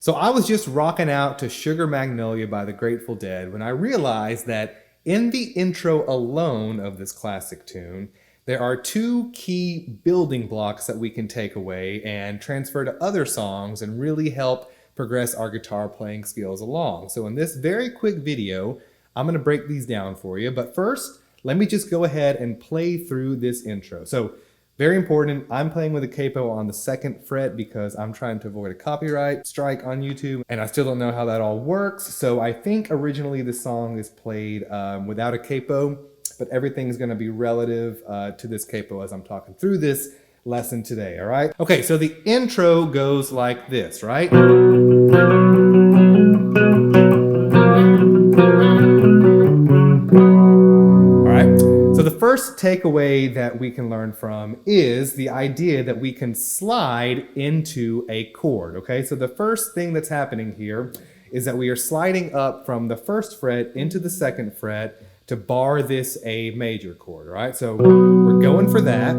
So I was just rocking out to Sugar Magnolia by the Grateful Dead when I realized that in the intro alone of this classic tune, there are two key building blocks that we can take away and transfer to other songs and really help progress our guitar playing skills along. So in this very quick video, I'm going to break these down for you. But first, let me just go ahead and play through this intro. So very important, I'm playing with a capo on the 2nd fret because I'm trying to avoid a copyright strike on YouTube, and I still don't know how that all works. So I think originally the song is played without a capo, but everything's gonna be relative to this capo as I'm talking through this lesson today, all right? Okay, so the intro goes like this, right? So the first takeaway that we can learn from is the idea that we can slide into a chord, okay? So the first thing that's happening here is that we are sliding up from the 1st fret into the 2nd fret to bar this A major chord, all right? So we're going for that.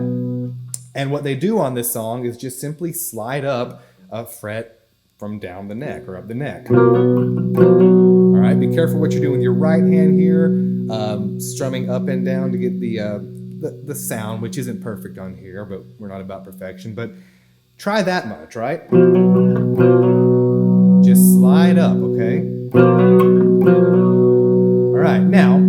And what they do on this song is just simply slide up a fret from down the neck or up the neck. All right, be careful what you're doing with your right hand here. Strumming up and down to get the sound, which isn't perfect on here, but we're not about perfection. But try that much, right? Just slide up, okay? All right, now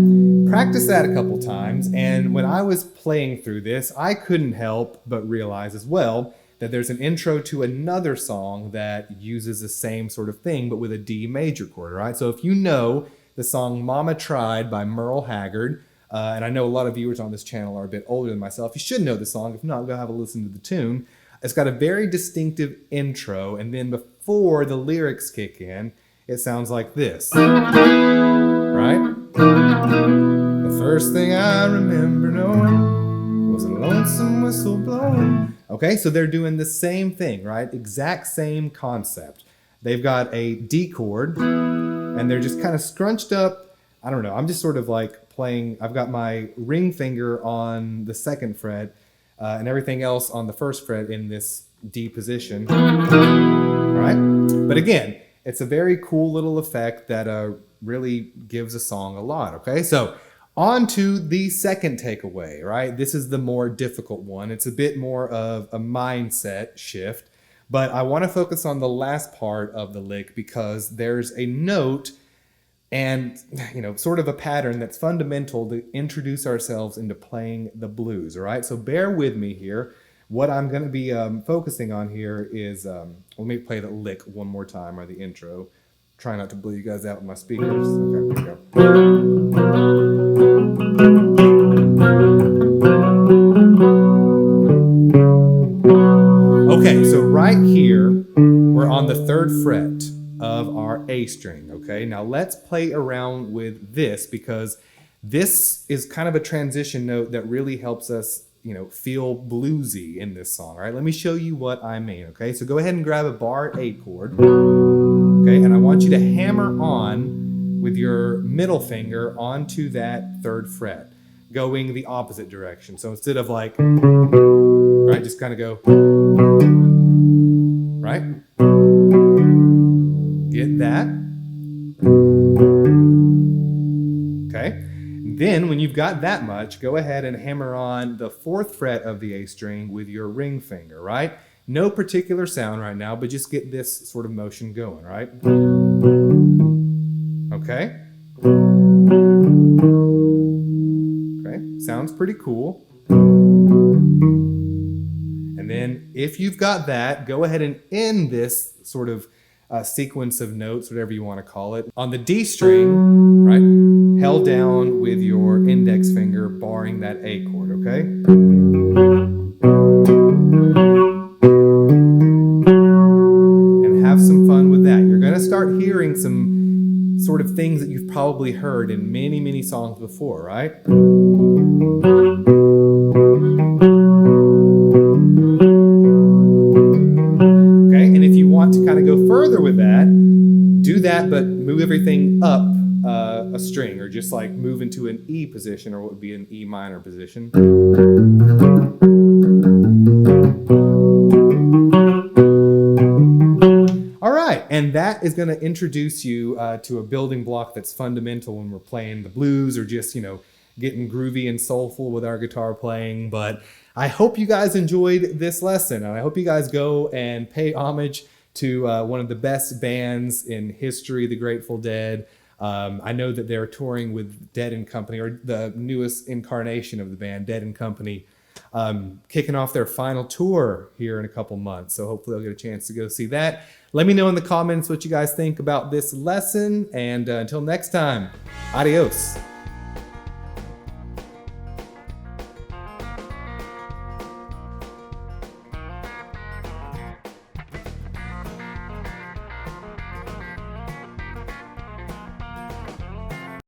practice that a couple times. And when I was playing through this, I couldn't help but realize as well that there's an intro to another song that uses the same sort of thing, but with a D major chord, right? So if you know the song Mama Tried by Merle Haggard, and I know a lot of viewers on this channel are a bit older than myself, you should know the song. If not, go have a listen to the tune. It's got a very distinctive intro, and then before the lyrics kick in, it sounds like this, right? The first thing I remember knowing was a lonesome whistle blowing. Okay, so they're doing the same thing, right? Exact same concept. They've got a D chord, and they're just kind of scrunched up. I don't know, I'm just sort of like playing, I've got my ring finger on the 2nd fret and everything else on the 1st fret in this D position, all right? But again, it's a very cool little effect that really gives a song a lot, okay? So on to the second takeaway, right? This is the more difficult one. It's a bit more of a mindset shift, but I want to focus on the last part of the lick because there's a note and, you know, sort of a pattern that's fundamental to introduce ourselves into playing the blues, all right? So bear with me here. What I'm going to be focusing on here is, let me play the lick one more time, or the intro. Try not to blow you guys out with my speakers. Okay, here we go. Okay, so right here, we're on the 3rd fret of our A string, okay? Now let's play around with this because this is kind of a transition note that really helps us, you know, feel bluesy in this song, all right? Let me show you what I mean, okay? So go ahead and grab a bar A chord, okay? And I want you to hammer on with your middle finger onto that 3rd fret, going the opposite direction. So instead of like, right, just kind of go, right? Get that? Okay. Then when you've got that much, go ahead and hammer on the 4th fret of the A string with your ring finger, right? No particular sound right now, but just get this sort of motion going, right? Okay. Okay, sounds pretty cool. And then if you've got that, go ahead and end this sort of sequence of notes, whatever you want to call it, on the D string, right? Held down with your index finger, barring that A chord, okay? And have some fun with that. You're going to start hearing some sort of things that you've probably heard in many, many songs before, right? To kind of go further with that, do that, but move everything up a string, or just like move into an E position, or what would be an E minor position. All right, And that is going to introduce you to a building block that's fundamental when we're playing the blues or just, getting groovy and soulful with our guitar playing. But I hope you guys enjoyed this lesson, and I hope you guys go and pay homage to one of the best bands in history, the Grateful Dead. I know that they're touring with Dead and Company, or the newest incarnation of the band, Dead and Company, kicking off their final tour here in a couple months. So hopefully I'll get a chance to go see that. Let me know in the comments what you guys think about this lesson. And until next time, adios.